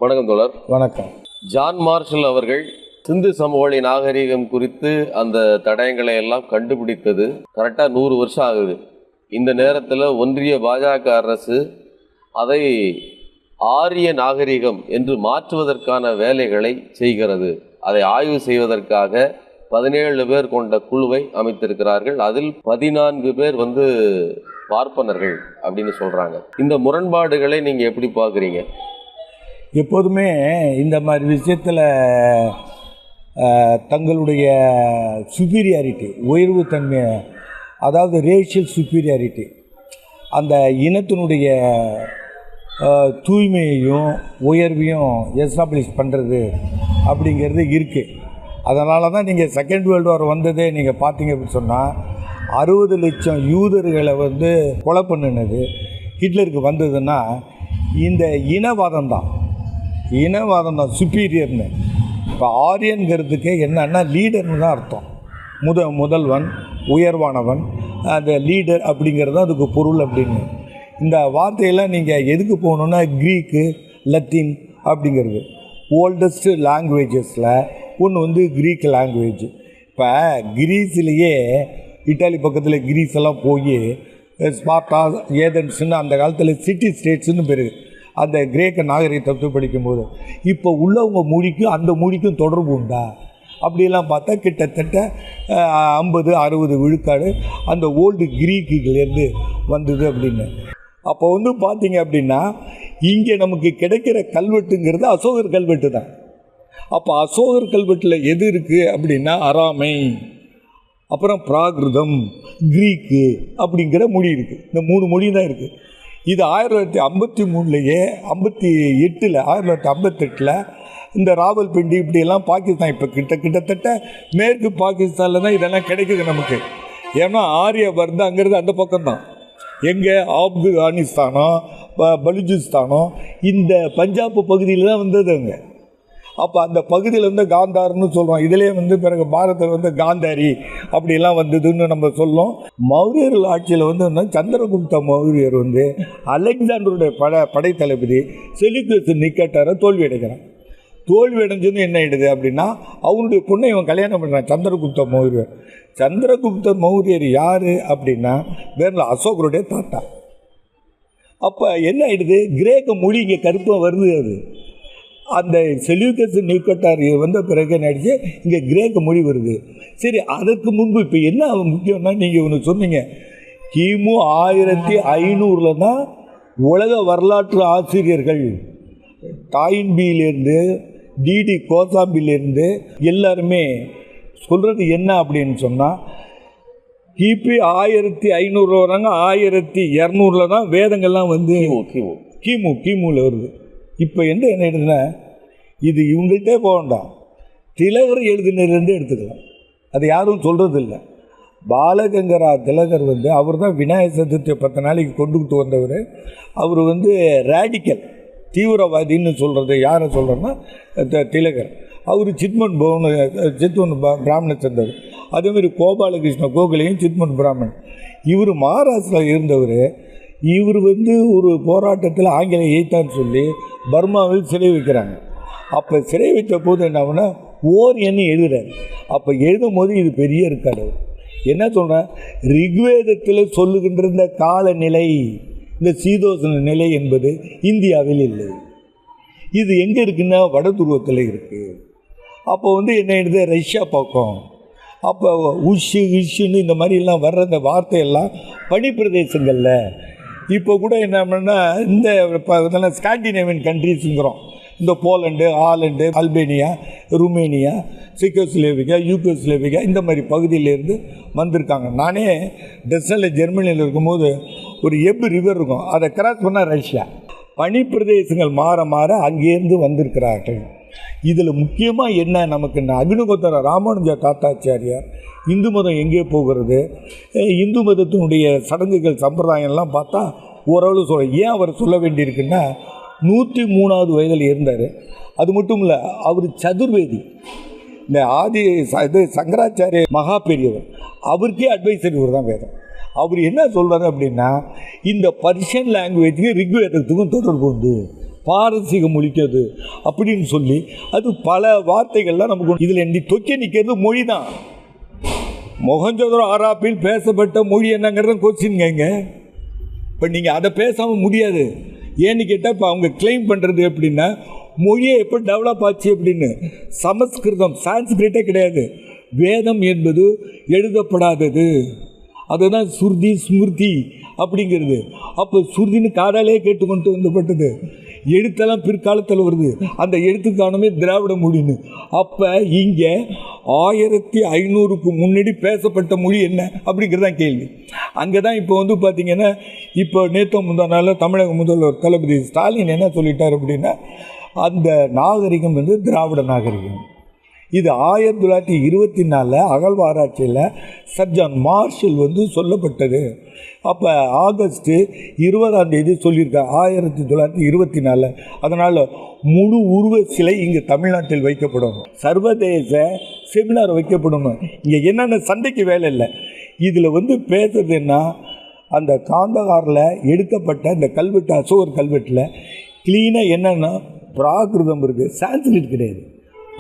வணக்கம் தோழர். வணக்கம். ஜான் மார்ஷல் அவர்கள் சிந்து சமவெளி நாகரிகம் குறித்து அந்த தடயங்களை எல்லாம் கண்டுபிடித்தது கரெக்டாக 100 வருஷம் ஆகுது. இந்த நேரத்தில் ஒன்றிய பாஜக அரசு அதை ஆரிய நாகரிகம் என்று மாற்றுவதற்கான வேலைகளை செய்கிறது. அதை ஆய்வு செய்வதற்காக 17 பேர் கொண்ட குழுவை அமைத்திருக்கிறார்கள். அதில் 14 பேர் பார்ப்பனர்கள் அப்படின்னு சொல்கிறாங்க. இந்த முரண்பாடுகளை நீங்கள் எப்படி பார்க்குறீங்க? எப்போதுமே இந்த மாதிரி விஷயத்தில் தங்களுடைய சுப்பீரியாரிட்டி, உயர்வு தன்மை, அதாவது ரேஷியல் சுப்பீரியாரிட்டி, அந்த இனத்தினுடைய தூய்மையையும் உயர்வையும் எஸ்டாப்ளிஷ் பண்ணுறது அப்படிங்கிறது இருக்குது. அதனால தான் நீங்கள் செகண்ட் வேர்ல்டு வார் வந்ததே நீங்கள் பார்த்தீங்க அப்படின்னு சொன்னால் 60 லட்சம் யூதர்களை கொலை பண்ணினது ஹிட்லருக்கு வந்ததுன்னா இந்த இனவாதம் தான் சுப்பீரியர்னு. இப்போ ஆரியன்கிறதுக்கு என்னன்னா லீடர்னு தான் அர்த்தம். முதல்வன், உயர்வானவன், அந்த லீடர் அப்படிங்கிறது அதுக்கு பொருள் அப்படின்னு. இந்த வார்த்தையெல்லாம் நீங்கள் எதுக்கு போகணுன்னா க்ரீக்கு, லத்தீன் அப்படிங்கிறது ஓல்டஸ்ட்டு லாங்குவேஜஸில் ஒன்று க்ரீக் லாங்குவேஜ். இப்போ கிரீஸ்லேயே இட்டாலி பக்கத்தில் கிரீஸ் எல்லாம் போய் ஸ்பார்ட்டா, ஏதென்ஸ்ன்னு அந்த காலத்தில் சிட்டி ஸ்டேட்ஸுன்னு பேர் அந்த கிரேக்க நாகரிகத்தை படிக்கும்போது இப்போ உள்ளவங்க மொழிக்கும் அந்த மொழிக்கும் தொடர்பு உண்டா அப்படியெல்லாம் பார்த்தா கிட்டத்தட்ட 50-60 விழுக்காடு அந்த ஓல்டு கிரீக்குலேருந்து வந்தது அப்படின்னு. அப்போ பார்த்தீங்க அப்படின்னா இங்கே நமக்கு கிடைக்கிற கல்வெட்டுங்கிறது அசோகர் கல்வெட்டு தான். அப்போ அசோகர் கல்வெட்டில் எது இருக்குது அப்படின்னா அராமை, அப்புறம் பிராகிருதம், க்ரீக்கு அப்படிங்கிற மொழி இருக்குது. இந்த 3 மொழி தான் இருக்குது. இது 1953லேயே 1958 இந்த ராவல்பிண்டி இப்படியெல்லாம் பாகிஸ்தான், இப்போ கிட்டத்தட்ட மேற்கு பாகிஸ்தானில் தான் இதெல்லாம் கிடைக்குது நமக்கு. ஏன்னா ஆரியா அங்கிறது அந்த பக்கம்தான். எங்கே ஆப்கானிஸ்தானோ பலுச்சிஸ்தானோ இந்த பஞ்சாப் பகுதியில் தான் வந்தது அங்கே. அப்போ அந்த பகுதியில் காந்தார்னு சொல்கிறோம். இதிலே பிறகு பாரதத்தில் காந்தாரி அப்படிலாம் வந்ததுன்னு நம்ம சொல்லலாம். மௌரியர்கள் ஆட்சியில் சந்திரகுப்த மௌரியர் அலெக்சாண்டருடைய படைத்தளபதி செலியூக்கஸ் நிக்கேட்டரை தோல்வி அடைக்கிறான். தோல்வி அடைஞ்சதுன்னு என்ன ஆகிடுது அப்படின்னா அவனுடைய பொண்ணை இவன் கல்யாணம் பண்ணுறான், சந்திரகுப்த மௌரியர். சந்திரகுப்த மௌரியர் யார் அப்படின்னா வேற அசோகருடைய தாத்தா. அப்போ என்ன ஆகிடுது, கிரேக்க மொழி இங்கே கருப்பாக வருது. அது அந்த செலியூக்கஸ் நிக்கேட்டர் வந்த பிறகு நடிச்சு இங்கே கிரேக்க மொழி வருது. சரி, அதற்கு முன்பு இப்போ என்ன முக்கியம்னா நீங்கள் ஒன்று சொன்னீங்க, கிமு 1500 தான் உலக வரலாற்று ஆசிரியர்கள் டாயின்பியிலேருந்து டிடி கோசாம்பிலேருந்து எல்லாருமே சொல்கிறது என்ன அப்படின்னு சொன்னால் கிபி 1500 வராங்க. 1200 தான் வேதங்கள்லாம் கிமுவில் வருது. இப்போ என்ன ஆயிடுதுன்னா இது இவங்கள்ட்டே போக வேண்டாம், திலகர் எழுதினதுலேருந்து எடுத்துக்கலாம். அது யாரும் சொல்கிறது இல்லை. பாலகங்கரா திலகர் அவர் தான் விநாயகர் சதுர்த்தியை 10 நாளைக்கு கொண்டுகிட்டு வந்தவர். அவர் ரேடிக்கல் தீவிரவாதின்னு சொல்கிறது யாரை சொல்கிறேன்னா திலகர். அவர் சித்மன் பிராமணை சேர்ந்தவர். அதேமாதிரி கோபாலகிருஷ்ண கோகலையும் சித்மன் பிராமணன். இவர் மகாராஷ்டிராவில் இருந்தவர். இவர் ஒரு போராட்டத்தில் ஆங்கிலம் எய்த்தான்னு சொல்லி பர்மாவில் சிறை வைக்கிறாங்க. அப்போ சிறை வைத்த போது என்ன ஓரியன்னு எழுதுறாரு. அப்போ எழுதும் போது இது பெரிய இருக்காது. என்ன சொல்கிறேன், ரிக்வேதத்தில் சொல்லுகின்ற இந்த காலநிலை, இந்த சீதோசன நிலை என்பது இந்தியாவில் இல்லை. இது எங்கே இருக்குன்னா வட துருவத்தில் இருக்குது. அப்போ என்ன எழுது, ரஷ்யா பக்கம். அப்போ இஷ்ஷுன்னு இந்த மாதிரிலாம் வர்ற இந்த வார்த்தையெல்லாம் பனிப்பிரதேசங்களில் இப்போ கூட என்ன பண்ணா இந்த இதெல்லாம் ஸ்காண்டினேவியன் கண்ட்ரிஸுங்கிறோம். இந்த போலண்டு, ஆலண்டு, அல்பேனியா, ருமேனியா, செக்கோஸ்லோவேக்கியா, யூகோஸ்லோவேக்கியா இந்த மாதிரி பகுதியிலேருந்து வந்திருக்காங்க. நானே டெஸ்னில் ஜெர்மனியில் இருக்கும்போது ஒரு ரிவர் இருக்கும், அதை கிராஸ் பண்ணால் ரஷ்யா. பனிப்பிரதேசங்கள் மாற மாற அங்கேருந்து வந்திருக்கிறார்கள். இதில் முக்கியமாக என்ன நமக்கு அக்னிகோத்திர ராமானுஜ தாத்தாச்சாரியார் இந்து மதம் எங்கே போகிறது, இந்து மதத்தினுடைய சடங்குகள் சம்பிரதாயம்லாம் பார்த்தா ஓரளவு ஏன் அவர் சொல்ல வேண்டியிருக்குன்னா 103வது வயதில் இருந்தார். அது மட்டும் இல்லை, அவர் சதுர்வேதி. இந்த சங்கராச்சாரிய மகா பெரியவர், அவருக்கே அட்வைசர் இவர் தான் வேதம். அவர் என்ன சொல்கிறாரு அப்படின்னா, இந்த பர்ஷியன் லாங்குவேஜுக்கு ரிக்வேதத்துக்கும் தொடர்பு உண்டு. பாரசீக மொழிக்கு அது அப்படின்னு சொல்லி அது பல வார்த்தைகள்லாம் நமக்கு இதில் தொக்கி நிற்கிறது மொழி தான். மொஹஞ்சதாரோ ஹராப்பில் பேசப்பட்ட மொழி என்னங்கிறத கொஸ்டின் கேங்க. இப்போ நீங்கள் அதை பேசாமல் முடியாது. ஏன்னு கேட்டால் இப்போ அவங்க கிளைம் பண்ணுறது எப்படின்னா மொழியை எப்போ டெவலப் ஆச்சு அப்படின்னு. சமஸ்கிருதம் சான்ஸ்கிரிட்டே கிடையாது. வேதம் என்பது எழுதப்படாதது, அதுதான் சுருதி ஸ்மிருதி அப்படிங்கிறது. அப்போ சுருதின்னு காதாலே கேட்டுக்கொண்டு வந்துப்பட்டது. எழுத்தெல்லாம் பிற்காலத்தில் வருது. அந்த எழுத்துக்கானமே திராவிட மொழின்னு. அப்போ இங்கே 1500க்கு முன்னாடி பேசப்பட்ட மொழி என்ன அப்படிங்கிறதான் கேள்வி. அங்கே தான் இப்போ பார்த்திங்கன்னா இப்போ நேற்று முந்தானால தமிழக முதல்வர் தளபதி ஸ்டாலின் என்ன சொல்லிட்டார் அப்படின்னா அந்த நாகரிகம் திராவிட நாகரிகம். இது 1924 அகழ்வாராய்ச்சியில் சர்ஜான் மார்ஷல் சொல்லப்பட்டது. அப்போ ஆகஸ்ட் 20 சொல்லியிருக்காங்க 1924. அதனால் முழு உருவ சிலை இங்கே தமிழ்நாட்டில் வைக்கப்படும். சர்வதேச செமினார் வைக்கப்படணும். இங்கே என்னென்ன சண்டைக்கு வேலை இல்லை. இதில் பேசுறதுன்னா அந்த காந்தகாரில் எடுக்கப்பட்ட இந்த கல்வெட்டு, அசோகர் கல்வெட்டில் க்ளீனாக என்னென்னா பிராகிருதம் இருக்குது, சான்ஸ்கிரிட் கிடையாது.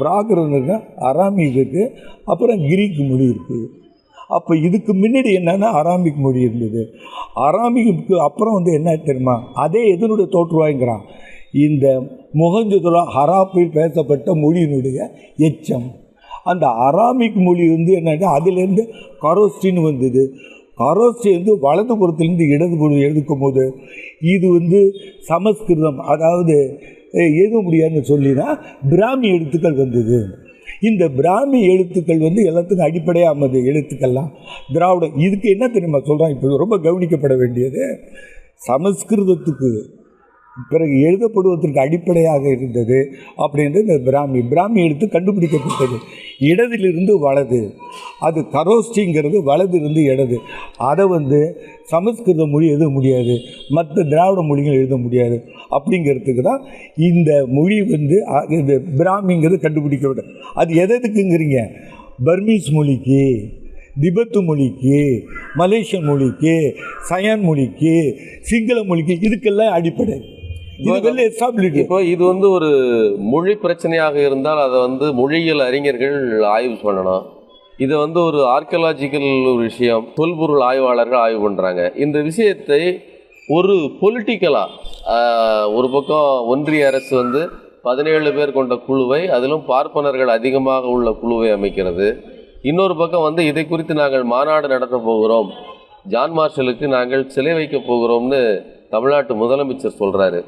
பிராகிருதம் இருக்குது, அராமிக் இருக்குது, அப்புறம் கிரீக் மொழி இருக்குது. அப்போ இதுக்கு முன்னாடி என்னென்னா அராமிக் மொழி இருந்தது. அராமிக்கு அப்புறம் என்ன தெரியுமா, அதே எதனுடைய தோற்றுவாய்ங்கிறான் இந்த மொஹஞ்சதாரோ ஹராப்பில் பேசப்பட்ட மொழியினுடைய எச்சம். அந்த அராமிக் மொழி என்னன்னா அதுலேருந்து கரோஸ்டின்னு வந்தது. கரோஸ்டி வலதுபுறத்துலேருந்து இடதுபுறம் எழுதுக்கும் போது இது சமஸ்கிருதம், அதாவது எழுத முடியாதுன்னு சொல்லினா பிராமி எழுத்துக்கள் வந்தது. இந்த பிராமி எழுத்துக்கள் எல்லாத்துக்கும் அடிப்படையானது எழுத்துக்கள்லாம் திராவிடம். இதுக்கு என்ன தெரியுமா சொல்கிறான், இப்போ ரொம்ப கவனிக்கப்பட வேண்டியது, சமஸ்கிருதத்துக்கு பிறகு எழுதப்படுவதற்கு அடிப்படையாக இருந்தது அப்படின்றது இந்த பிராமி எழுத்து கண்டுபிடிக்கப்பட்டது. இடதிலிருந்து வலது, அது கரோஸ்டிங்கிறது வலதிலிருந்து இடது. அதை சமஸ்கிருத மொழி எழுத முடியாது, மற்ற திராவிட மொழிகள் எழுத முடியாது. அப்படிங்கிறதுக்கு தான் இந்த மொழி இந்த பிராமிங்கிறது கண்டுபிடிக்கப்பட்ட. அது எதுக்குங்கிறீங்க, பர்மீஸ் மொழிக்கு, திபெத்து மொழிக்கு, மலேசியன் மொழிக்கு, சயான் மொழிக்கு, சிங்கள மொழிக்கு, இதுக்கெல்லாம் அடிப்படை. இப்போ இது ஒரு மொழி பிரச்சனையாக இருந்தால் அதை மொழியியல் அறிஞர்கள் ஆய்வு பண்ணணும். இதை ஒரு ஆர்கியலாஜிக்கல் ஒரு விஷயம், தொல்பொருள் ஆய்வாளர்கள் ஆய்வு பண்ணுறாங்க. இந்த விஷயத்தை ஒரு பொலிட்டிக்கலாக ஒரு பக்கம் ஒன்றிய அரசு 17 பேர் கொண்ட குழுவை, அதிலும் பார்ப்பனர்கள் அதிகமாக உள்ள குழுவை அமைக்கிறது. இன்னொரு பக்கம் இதை குறித்து நாங்கள் மாநாடு நடத்த போகிறோம், ஜான் மார்ஷலுக்கு நாங்கள் சிலை வைக்க போகிறோம்னு தமிழ்நாட்டு முதலமைச்சர் சொல்கிறாரு.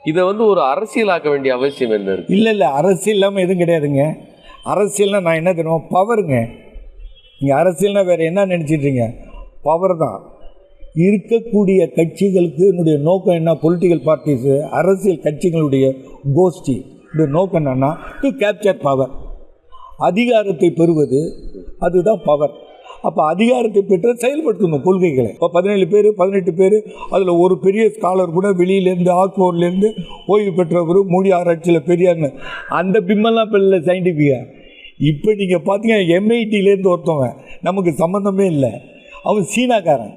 இதை ஒரு அரசியலாக்க வேண்டிய அவசியம் என்ன இருக்குது? இல்லை, அரசியல் இல்லாமல் எதுவும் கிடையாதுங்க. அரசியல்னால் நான் என்ன தெரியும், பவருங்க. நீங்கள் அரசியல்னால் வேறு என்ன நினச்சிட்றீங்க, பவர் தான். இருக்கக்கூடிய கட்சிகளுக்கு என்னுடைய நோக்கம் என்ன, பொலிட்டிக்கல் பார்ட்டிஸு, அரசியல் கட்சிகளுடைய கோஷ்டி நோக்கம் என்னன்னா டு கேப்சர் பவர், அதிகாரத்தை பெறுவது, அதுதான் பவர். அப்போ அதிகாரத்தை பெற்று செயல்படுத்தணும் கொள்கைகளை. இப்போ 17 பேர் 18 பேர், அதில் ஒரு பெரிய ஸ்காலர் கூட வெளியிலேருந்து ஆக்ஸ்போர்ட்லேருந்து ஓய்வு பெற்றவர், மொழி ஆராய்ச்சியில் பெரியார்னு, அந்த பிம்மெல்லாம் இப்போ இல்லை சயின்டிஃபிக்காக. இப்போ நீங்கள் பார்த்தீங்கன்னா MITலேருந்து ஒருத்தவங்க நமக்கு சம்மந்தமே இல்லை, அவன் சீனாக்காரன்,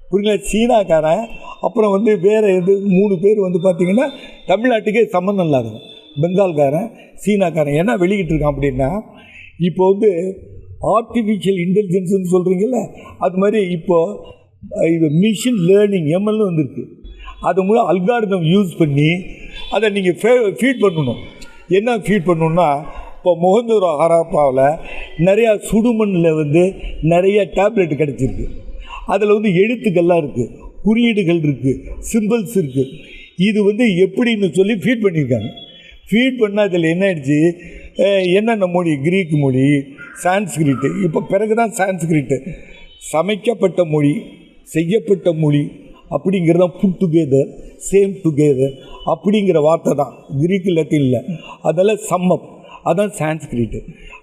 புரியுங்களா, சீனாக்காரன். அப்புறம் வேறு 3 பேர் பார்த்திங்கன்னா தமிழ்நாட்டுக்கே சம்மந்தம் இல்லாதவன், பெங்கால்காரன், சீனாக்காரன். என்ன வெளியிட்டு இருக்கான் அப்படின்னா, இப்போ ஆர்டிஃபிஷியல் இன்டெலிஜென்ஸ்னு சொல்கிறீங்கல்ல, அது மாதிரி இப்போது இது மிஷின் லேர்னிங் ML வந்துருக்கு. அது மூலம் அல்காரிதம் யூஸ் பண்ணி அதை நீங்கள் ஃபீட் பண்ணணும். என்ன ஃபீட் பண்ணணுன்னா, இப்போ மொஹஞ்சதாரோ ஹராப்பாவில் நிறையா சுடுமண்ணில் நிறைய டேப்லெட் கிடச்சிருக்கு. அதில் எழுத்துக்கள்லாம் இருக்குது, குறியீடுகள் இருக்குது, சிம்பிள்ஸ் இருக்குது. இது எப்படின்னு சொல்லி ஃபீட் பண்ணியிருக்காங்க. ஃபீட் பண்ணால் அதில் என்ன ஆயிடுச்சு, என்னென்ன மொழி, கிரீக் மொழி, சான்ஸ்கிரிட்டு, இப்போ பிறகு தான் சான்ஸ்கிரிட்டு, சமைக்கப்பட்ட மொழி, செய்யப்பட்ட மொழி அப்படிங்கிறதான் புட் டுகெதர், சேம் டுகெதர் அப்படிங்கிற வார்த்தை தான் கிரீக் லத்தீனில். அதெல்லாம் சம்மப், அதான் சான்ஸ்கிரிட்டு.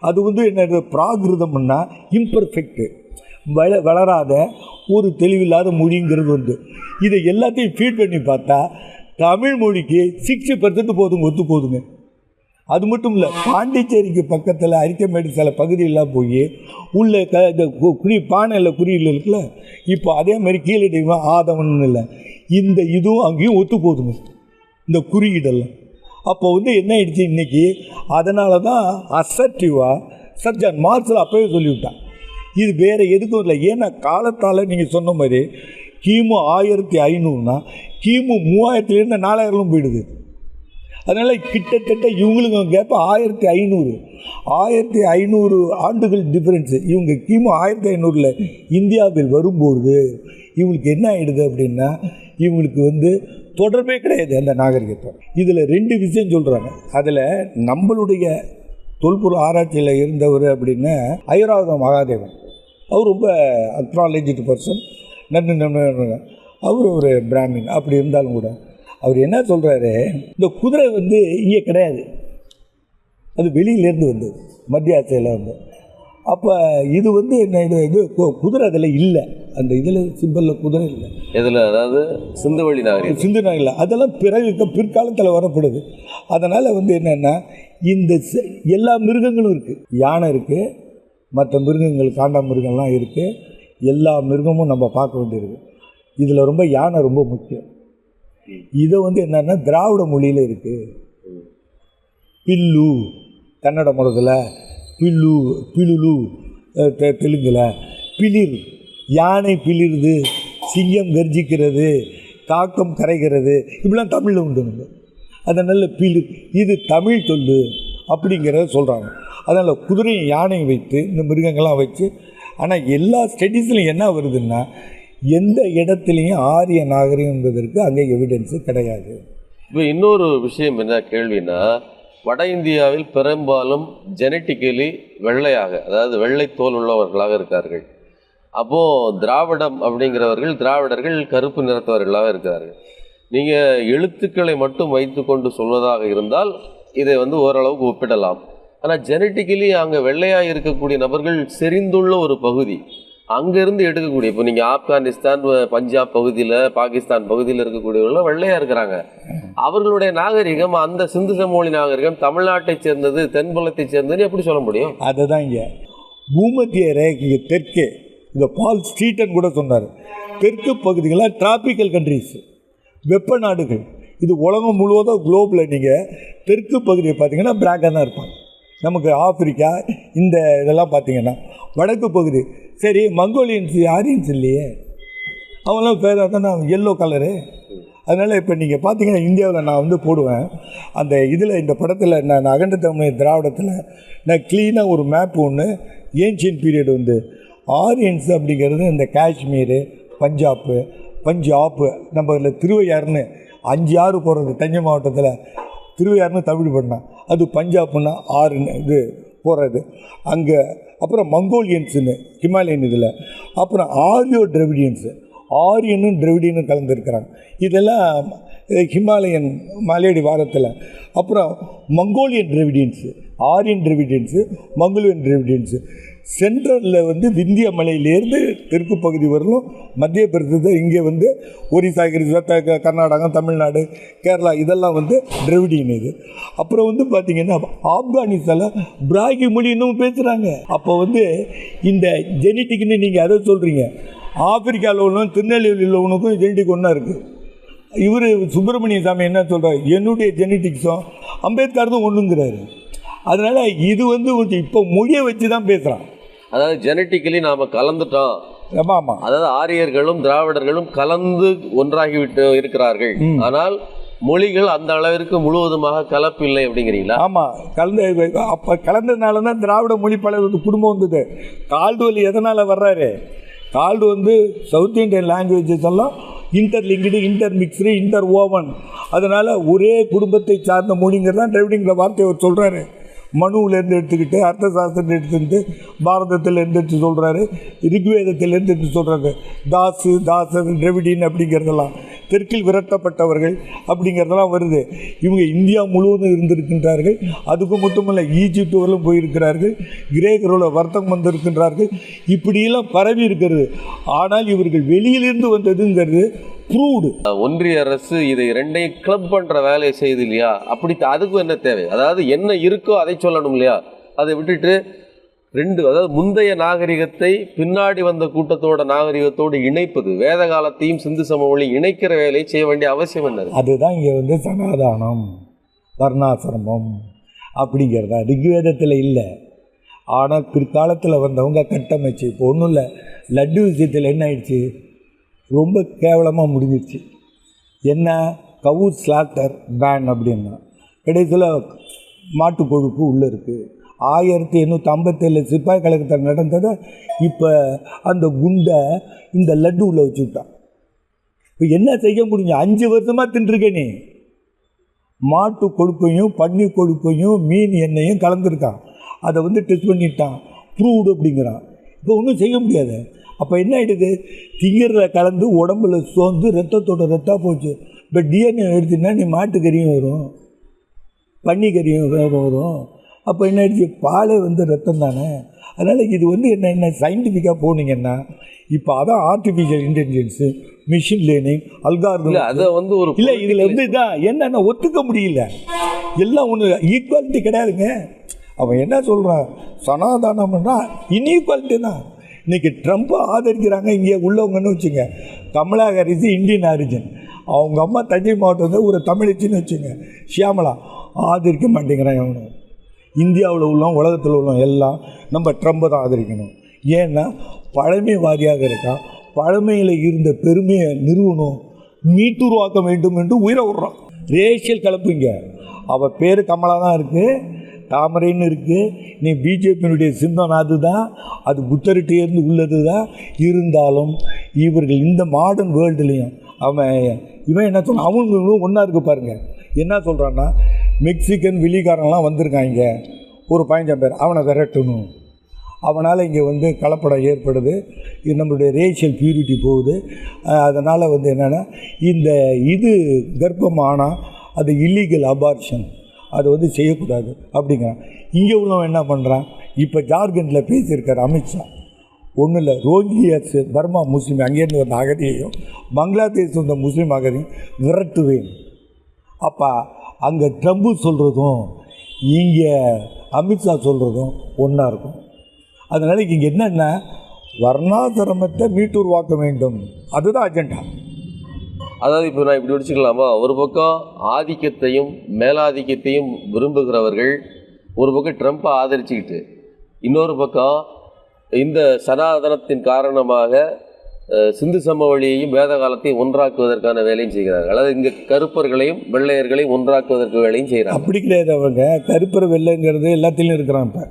அது என்னது, பிராகிருதம்னா இம்பர்ஃபெக்ட்டு, வளராத ஒரு தெளிவில்லாத மொழிங்கிறது. இதை எல்லாத்தையும் ஃபீட் பண்ணி பார்த்தா தமிழ் மொழிக்கு 60% போதுங்க, ஒத்து போதுங்க. அது மட்டும் இல்லை, பாண்டிச்சேரிக்கு பக்கத்தில் அரிக்கமேடு சில பகுதியெல்லாம் போய் உள்ள பானையில் குறியில் இருக்குல்ல, இப்போ அதே மாதிரி கீழே ஆதவன் இல்லை, இந்த இதுவும் அங்கேயும் ஒத்து போதுங்க. இந்த குறியீடெல்லாம். அப்போ வந்து என்ன ஆயிடுச்சு இன்றைக்கி, அதனால தான் அசர்டிவாக சர் ஜான் மார்ஷல் அப்போவே சொல்லிவிட்டான், இது வேறு எதுக்கும் இல்லை. ஏன்னா காலத்தால் நீங்கள் சொன்ன மாதிரி கிமு 1500னா கிமு 3000லேருந்து 4000 போயிடுது. அதனால் கிட்டத்தட்ட இவங்களுக்கு கேட்ப 1500 ஆண்டுகள் டிஃப்ரென்ஸு. இவங்க கிமு 1500 இந்தியாவில் வரும்போது இவங்களுக்கு என்ன ஆகிடுது அப்படின்னா, இவங்களுக்கு வந்து தொடர்பே கிடையாது அந்த நாகரிகத்தோட. இதில் 2 விஷயம் சொல்கிறாங்க. அதில் நம்மளுடைய தொல்பொருள் ஆராய்ச்சியில் இருந்தவர் அப்படின்னா ஐராவத மகாதேவன். அவர் ரொம்ப அக்னாலேஜ்டு பர்சன், நன்று அவர் ஒரு பிராமின். அப்படி இருந்தாலும் கூட அவர் என்ன சொல்கிறாரு, இந்த குதிரை வந்து இங்கே கிடையாது, அது வெளியிலேருந்து வந்தது, மத்திய ஆசியாவில் வந்து. அப்போ இது வந்து என்ன, இது குதிரை அதில் இல்லை, அந்த இதில் சிம்பிளில் குதிரை இல்லை. இதில் அதாவது சிந்துவெளி நாகரிகம், சிந்து நாகரிகம் அதெல்லாம் பிற்காலத்தில் வரப்படுது. அதனால் வந்து என்னென்னா, இந்த எல்லா மிருகங்களும் இருக்குது, யானை இருக்குது, மற்ற மிருகங்கள் காண்டா மிருகம்லாம் இருக்குது, எல்லா மிருகமும் நம்ம பார்க்க வேண்டியிருக்கு. இதில் ரொம்ப யானை ரொம்ப முக்கியம். இதை வந்து என்னென்னா திராவிட மொழியில் இருக்குது. பில்லு கன்னட மொழத்தில், பிலுலு தெலுங்கில், பிளிர் யானை பிளிருது, சிங்கம் கர்ஜிக்கிறது, காக்கம் கரைகிறது, இப்படிலாம் தமிழில் உண்டு. அதனால் பிளிர் இது தமிழ் சொல்லு அப்படிங்கிறத சொல்கிறாங்க. அதனால் குதிரையும் யானையும் வைத்து இந்த மிருகங்கள்லாம் வச்சு. ஆனால் எல்லா ஸ்டடீஸ்லையும் என்ன வருதுன்னா, எந்த இடத்துலையும் ஆரிய நாகரிகம் என்பதற்கு அங்கே எவிடன்ஸு கிடையாது. இப்போ இன்னொரு விஷயம் என்ன கேள்வினா, வட இந்தியாவில் பெரும்பாலும் ஜெனட்டிக்கலி வெள்ளையாக, அதாவது வெள்ளைத்தோல் உள்ளவர்களாக இருக்கார்கள். அப்போது திராவிடம் அப்படிங்கிறவர்கள், திராவிடர்கள் கருப்பு நிறத்தவர்களாக இருக்கிறார்கள். நீங்கள் எழுத்துக்களை மட்டும் வைத்து கொண்டு சொல்வதாக இருந்தால் இதை வந்து ஓரளவுக்கு ஒப்பிடலாம். ஆனால் ஜெனட்டிக்கலி அங்கே வெள்ளையாக இருக்கக்கூடிய நபர்கள் செறிந்துள்ள ஒரு பகுதி, அங்கேருந்து எடுக்கக்கூடிய, இப்போ நீங்கள் ஆப்கானிஸ்தான், பஞ்சாப் பகுதியில், பாகிஸ்தான் பகுதியில் இருக்கக்கூடியவர்கள் வெள்ளையாக இருக்கிறாங்க. அவர்களுடைய நாகரிகம், அந்த சிந்து சமவெளி நாகரிகம் தமிழ்நாட்டை சேர்ந்தது, தென்புலத்தை சேர்ந்ததுன்னு எப்படி சொல்ல முடியும்? அதுதான் இங்கே பூமத்திய ரேகைக்கு தெற்கே, இந்த பால் ஸ்ட்ரீட்டன் கூட சொன்னார், தெற்கு பகுதிகளாக டிராபிக்கல் கண்ட்ரிஸ், வெப்ப நாடுகள். இது உலகம் முழுவதும் குளோபில் நீங்கள் தெற்கு பகுதியை பார்த்தீங்கன்னா பிளாக்காக தான் இருப்பாங்க. நமக்கு ஆப்பிரிக்கா இந்த இதெல்லாம் பார்த்தீங்கன்னா வடக்கு பகுதி. சரி, மங்கோலியன்ஸ் ஆரியன்ஸ் இல்லையே, அவங்களாம் பேராக தானே எல்லோ கலரு. அதனால் இப்போ நீங்கள் பார்த்தீங்கன்னா இந்தியாவில் நான் வந்து போடுவேன் அந்த இதில், இந்த படத்தில் நான் அகண்ட தமிழ் திராவிடத்தில் நான் க்ளீனாக ஒரு மேப் ஒன்று, ஏன்ஷியன் பீரியட் வந்து ஆரியன்ஸ் அப்படிங்கிறது இந்த காஷ்மீர், பஞ்சாப்பு, நம்ம இதில் திருவையாறுன்னு 5 ஆறு போகிறது தஞ்சை மாவட்டத்தில், திருவையாறுன்னு தமிழ் பண்ணால் அது பஞ்சாப்னா 6 இது போகிறது அங்கே. அப்புறம் மங்கோலியன்ஸுன்னு ஹிமாலயன் இதில், அப்புறம் ஆரியோ டிராவிடியன்ஸு, ஆரியனும் டிராவிடியனும் கலந்துருக்கிறாங்க. இதெல்லாம் ஹிமாலயன் மலையடி வாரத்தில். அப்புறம் மங்கோலியன் டிராவிடியன்ஸு, ஆரியன் டிராவிடியன்ஸு, மங்கோலியன் டிராவிடியன்ஸு. சென்ட்ரலில் வந்து விந்திய மலையிலேருந்து தெற்கு பகுதி வரலும், மத்திய பிரதேசம் இங்கே வந்து ஒரிசா, கர்நாடகம், தமிழ்நாடு, கேரளா இதெல்லாம் வந்து டிராவிடியன் இது. அப்புறம் வந்து பார்த்திங்கன்னா ஆப்கானிஸ்தானில் பிராகி மொழி இன்னும் பேசுகிறாங்க. அப்போ வந்து இந்த ஜெனட்டிக்னு நீங்கள் அதை சொல்கிறீங்க, ஆப்பிரிக்காவில் உள்ளவனும் திருநெல்வேலியில் உள்ளவனுக்கும் ஜெனட்டிக் ஒன்றா இருக்குது. இவர் சுப்பிரமணிய சாமி என்ன சொல்கிறார், என்னுடைய ஜெனட்டிக்ஸும் அம்பேத்கர்தும் ஒன்றுங்கிறாரு. அதனால் இது வந்து இப்போ மொழியை வச்சு தான் பேசுகிறான். அதாவது ஜெனட்டிக்கலி நாம் கலந்துட்டோம். ஆமாம், அதாவது ஆரியர்களும் திராவிடர்களும் கலந்து ஒன்றாகிவிட்டு இருக்கிறார்கள். ஆனால் மொழிகள் அந்த அளவிற்கு முழுவதுமாக கலப்பு இல்லை அப்படிங்கிறீங்களா? ஆமாம், அப்போ கலந்ததுனால தான் திராவிட மொழி பல குடும்பம் வந்தது. கால்டுவல் எதனால் வர்றாரு, கால்டு வந்து சவுத் இண்டியன் லாங்குவேஜஸ் எல்லாம் இன்டர்லிங்க்டு, இன்டர்மிக்ஸ்டு, இன்டர் ஓவன். அதனால் ஒரே குடும்பத்தை சார்ந்த மொழிங்கிறது தான் டிராவிடிங்கிற வார்த்தையை அவர் சொல்கிறாரு. மனுவிலேருந்து எடுத்துக்கிட்டு, அர்த்த சாஸ்திரத்தை எடுத்துக்கிட்டு, பாரதத்திலேருந்து எடுத்து சொல்கிறாரு, ரிக்வேதத்திலேருந்து எடுத்து சொல்கிறாரு. தாசர் டிராவிடின் அப்படிங்கிறதெல்லாம் தெற்கில் விரட்டப்பட்டவர்கள் அப்படிங்கிறதெல்லாம் வருது. இவங்க இந்தியா முழுவதும் இருந்திருக்கின்றார்கள். அதுக்கு மட்டுமல்ல, ஈஜிப்ட் வரலும் போயிருக்கிறார்கள், கிரேக்கரோட வர்த்தகம் வந்திருக்கின்றார்கள். இப்படியெல்லாம் பரவி இருக்கிறது. ஆனால் இவர்கள் வெளியிலிருந்து வந்ததுங்கிறது ப்ரூவ்டு. ஒன்றிய அரசு இதை ரெண்டையும் கிளப் பண்ணுற வேலையை செய்யுது இல்லையா? அப்படி அதுக்கும் என்ன தேவை? அதாவது என்ன இருக்கோ அதை சொல்லணும் இல்லையா? அதை விட்டுட்டு ரெண்டு, அதாவது முந்தைய நாகரிகத்தை பின்னாடி வந்த கூட்டத்தோட நாகரிகத்தோடு இணைப்பது, வேத காலத்தையும் சிந்து சமவெளி இணைக்கிற வேலையை செய்ய வேண்டிய அவசியம் என்ன? அதுதான் இங்கே வந்து சனாதானம், வர்ணாசிரமம் அப்படிங்கிறதா ரிக்வேதத்தில் இல்லை. ஆனால் பிற்காலத்தில் வந்தவங்க கட்டமைச்சு. இப்போ ஒன்றும் இல்லை, லட்டு விஷயத்தில் என்ன ஆயிடுச்சு, ரொம்ப கேவலமாக முடிஞ்சிடுச்சு. என்ன, கவு ஸ்லாட்டர் பேன் அப்படின்னா கடைசியில் மாட்டு கொழுப்பு உள்ளே இருக்குது. 1857 சிப்பாய் கழகத்தில் நடந்ததை இப்போ அந்த குண்டை இந்த லட்டு உள்ளே வச்சுக்கிட்டான். இப்போ என்ன செய்ய முடியும்? 5 வருஷமாக தின்றுருக்க நீ. மாட்டு கொழுப்பையும் பன்னி கொழுப்பையும் மீன் எண்ணெயும் கலந்துருக்கான். அதை வந்து டெஸ்ட் பண்ணிட்டான், ப்ரூவ்டு அப்படிங்கிறான். இப்போ ஒன்றும் செய்ய முடியாது. அப்போ என்ன ஆகிடுது, திங்கிறத கலந்து உடம்புல சோர்ந்து ரத்தத்தோட ரத்தாக போச்சு. இப்போ டிஎன்ஏ எடுத்துன்னா நீ மாட்டுக்கறியும் வரும், பன்னிக்கறியும் வரும். அப்போ என்ன ஆயிடுச்சு, பாலே வந்து ரத்தம் தானே. அதனால் இது வந்து என்ன சயின்டிஃபிக்காக போனீங்கன்னா இப்போ அதான் artificial intelligence, machine learning, algorithm. அதை வந்து ஒரு இல்லை, இதில் வந்து இதான் என்னென்ன ஒத்துக்க முடியல. எல்லாம் ஒன்று ஈக்குவாலிட்டி கிடையாதுங்க. அவன் என்ன சொல்கிறான், சனாதானம்னா இன்ஈக்குவாலிட்டி தான். இன்றைக்கி ட்ரம்ப்பை ஆதரிக்கிறாங்க இங்கே உள்ளவங்கன்னு வச்சுங்க. கமலா ஹாரிஸ் இந்தியன் ஆரிஜின், அவங்க அம்மா தஞ்சை மாவட்டத்தில் ஒரு தமிழச்சின்னு வச்சுங்க, ஷியாமலா. ஆதரிக்க மாட்டேங்கிறான் அவனு. இந்தியாவில் உள்ளவன், உலகத்தில் உள்ளவன் எல்லாம் நம்ம ட்ரம்பை தான் ஆதரிக்கணும். ஏன்னா பழமைவாதியாக இருக்கான். பழமையில் இருந்த பெருமையை நிறுவனம் மீட்டுருவாக்க வேண்டும் என்று உயிரை விடுறான். ரேஷியல் கலப்புங்க. அவள் பேர் கமலா தான் இருக்குது, தாமரைன்னு இருக்குது. நீ பிஜேபியினுடைய சிந்தனை அதுதான், அது புத்தர்கிட்டேருந்து உள்ளது தான். இருந்தாலும் இவர்கள் இந்த மாடர்ன் வேர்ல்டுலேயும் இவன் என்ன சொல்கிறான், அவங்களும் ஒன்றா இருக்குது பாருங்கள். என்ன சொல்கிறான்னா, மெக்சிகன் வெளிக்காரன்லாம் வந்திருக்காங்க ஒரு 15 பேர், அவனை விரட்டணும். அவனால் இங்கே வந்து கலப்படம் ஏற்படுது, இது நம்மளுடைய ரேஷியல் பியூரிட்டி போகுது. அதனால் வந்து என்னென்னா, இந்த இது கர்ப்பமானால் அது இல்லீகல் அபார்ஷன், அது வந்து செய்யக்கூடாது அப்படிங்கிறான். இங்கே உள்ளவன் என்ன பண்ணுறான், இப்போ ஜார்க்கண்டில் பேசியிருக்கார் அமித்ஷா. ஒன்றும் இல்லை, ரோஹிங்கியாஸ் பர்மா முஸ்லீம் அங்கேருந்து வந்த அகதியையும் பங்களாதேஷ் வந்த முஸ்லீம் அகதியும் விரட்டுவேன். அப்போ அங்கே ட்ரம்ப் சொல்கிறதும் இங்கே அமித்ஷா சொல்கிறதும் ஒன்றா இருக்கும். அதனால் இங்கே என்னென்னா, வர்ணாசிரமத்தை மீட்டுருவாக்க வேண்டும், அதுதான் அஜெண்டா. அதாவது இப்போ நான் இப்படி வச்சுக்கலாமா, ஒரு பக்கம் ஆதிக்கத்தையும் மேலாதிக்கத்தையும் விரும்புகிறவர்கள் ஒரு பக்கம் ட்ரம்ப்பை ஆதரிச்சுக்கிட்டு, இன்னொரு பக்கம் இந்த சனாதனத்தின் காரணமாக சிந்து சமவெளியையும் வேத காலத்தையும் ஒன்றாக்குவதற்கான வேலையும் செய்கிறார்கள். அதாவது இங்கே கருப்பர்களையும் வெள்ளையர்களையும் ஒன்றாக்குவதற்கு வேலையும் செய்கிறாங்க. அப்படி கிடையாது. அவங்க கருப்பர் வெள்ளைங்கிறது எல்லாத்திலையும் இருக்கிறான். இப்போ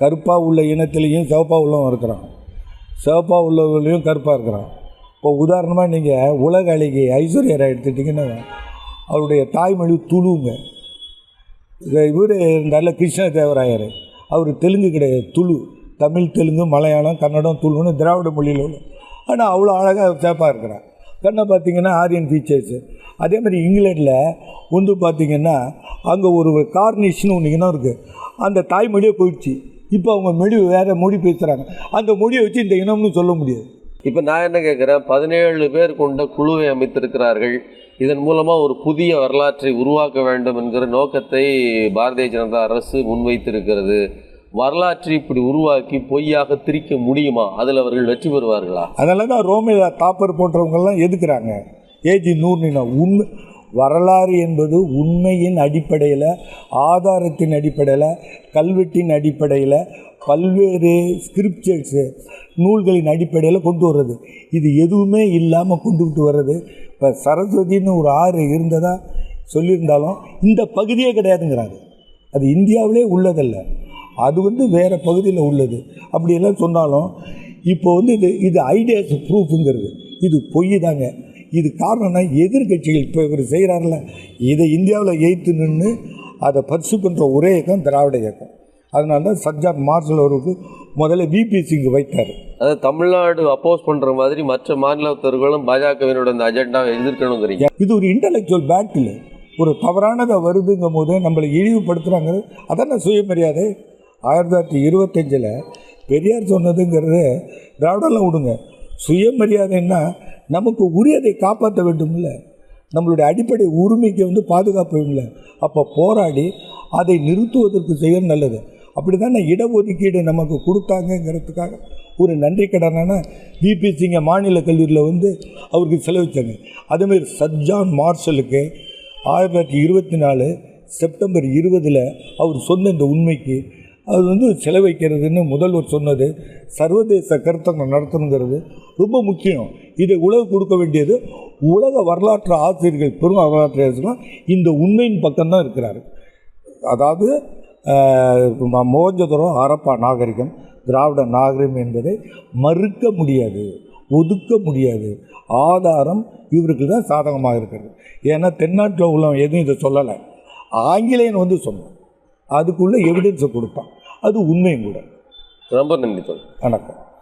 கருப்பாக உள்ள இனத்துலேயும் சிவப்பாக உள்ளவன் இருக்கிறான், சிவப்பாக உள்ளவர்களையும் கருப்பாக இருக்கிறான். இப்போ உதாரணமாக நீங்கள் உலக அழகி ஐஸ்வர்யா ராய் எடுத்துட்டிங்கன்னா, அவருடைய தாய்மொழி துளுங்க. இவர் இருந்தால கிருஷ்ணதேவராயர், அவர் தெலுங்கு கிடையாது, துளு. தமிழ், தெலுங்கு, மலையாளம், கன்னடம், துளுன்னு திராவிட மொழியில் உள்ள. ஆனால் அவ்வளோ அழகாக சேப்பாக இருக்கிறான். கண்ணை பார்த்திங்கன்னா ஆரியன் ஃபீச்சர்ஸு. அதே மாதிரி இங்கிலாண்டில் வந்து பார்த்திங்கன்னா அங்கே ஒரு கார்னிஷ்னு ஒன்று இனம் இருக்குது, அந்த தாய்மொழியே போயிடுச்சு. இப்போ அவங்க மொழி வேறு மொழி பேசுகிறாங்க, அந்த மொழியை வச்சு இந்த இனம்னு சொல்ல முடியாது. இப்போ நான் என்ன கேட்குறேன், 17 பேர் கொண்ட குழுவை அமைத்திருக்கிறார்கள். இதன் மூலமாக ஒரு புதிய வரலாற்றை உருவாக்க வேண்டும் என்கிற நோக்கத்தை பாரதிய ஜனதா அரசு முன்வைத்திருக்கிறது. வரலாற்றை இப்படி உருவாக்கி பொய்யாக திரிக்க முடியுமா? அதில் அவர்கள் வெற்றி பெறுவார்களா? அதனால தான் ரோமிலா தாப்பர் போன்றவங்கெல்லாம் எதுக்குறாங்க. ஏஜி நூறுனா உண்மை வரலாறு என்பது உண்மையின் அடிப்படையில், ஆதாரத்தின் அடிப்படையில், கல்வெட்டின் அடிப்படையில், பல்வேறு ஸ்கிரிப்சர்ஸு நூல்களின் அடிப்படையில் கொண்டு வர்றது. இது எதுவுமே இல்லாமல் கொண்டுகிட்டு வர்றது. இப்போ சரஸ்வதினு ஒரு ஆறு இருந்ததா சொல்லியிருந்தாலும் இந்த பகுதியே கிடையாதுங்கிறாங்க. அது இந்தியாவிலே உள்ளதல்ல, அது வந்து வேறு பகுதியில் உள்ளது அப்படியெல்லாம் சொன்னாலும் இப்போ வந்து இது ஐடியாஸ் ப்ரூஃபுங்கிறது இது பொய் தாங்க. இது காரணம்னா எதிர்கட்சிகள் இப்போ இவர் செய்கிறார்ல, இதை இந்தியாவில் எய்த்து நின்று அதை பர்சு பண்ணுற ஒரே இயக்கம் திராவிட இயக்கம். அதனால தான் சர்ஜார் மார்ஷல் அவருக்கு முதல்ல விபி சிங் வைத்தார். அதாவது தமிழ்நாடு அப்போஸ் பண்ணுற மாதிரி மற்ற மாநிலத்தவர்களும் பாஜகவினோட இந்த அஜெண்டாவை எதிர்க்கணுங்கிறீங்க. இது ஒரு இன்டலெக்சுவல் பேட்டில், ஒரு தவறானதை வருதுங்கும் போது நம்மளை இழிவுபடுத்துகிறாங்க. அதான சுயமரியாதை. 1925 பெரியார் சொன்னதுங்கிறது திராவிடெல்லாம் விடுங்க. சுயமரியாதைன்னா நமக்கு உரியதை காப்பாற்ற வேண்டும்ல, நம்மளுடைய அடிப்படை உரிமைக்கு வந்து பாதுகாப்பு இல்லை. அப்போ போராடி அதை நிறுத்துவதற்கு செய்ய நல்லது. அப்படி தானே இடஒதுக்கீடு நமக்கு கொடுத்தாங்கங்கிறதுக்காக ஒரு நன்றி கடனான விபி சிங்க மாநில கல்லூரியில் வந்து அவருக்கு செலவிச்சாங்க. அதேமாதிரி சர் ஜான் மார்ஷலுக்கு 1924 செப்டம்பர் 20 அவர் சொன்ன இந்த உண்மைக்கு அது வந்து செலவழிக்கிறதுன்னு முதல்வர் சொன்னது சர்வதேச கருத்தரங்கம் நடத்தணுங்கிறது ரொம்ப முக்கியம். இதை உலக கொடுக்க வேண்டியது உலக வரலாற்று ஆசிரியர்கள், பெரும் வரலாற்று ஆசிரியர்கள் இந்த உண்மையின் பக்கம்தான் இருக்கிறாரு. அதாவது மோஹஞ்சதாரோ ஹரப்பா நாகரிகம் திராவிட நாகரிகம் என்பதை மறுக்க முடியாது, ஒதுக்க முடியாது. ஆதாரம் இவருக்கு தான் சாதகமாக இருக்கிறது. ஏன்னா தென்னாட்டில் உள்ளவன் எதுவும் இதை சொல்லலை, ஆங்கிலேயன் வந்து சொன்னான், அதுக்குள்ளே எவிடன்ஸை கொடுப்பான், அது உண்மையும் கூட. ரொம்ப நன்றி. வணக்கம்.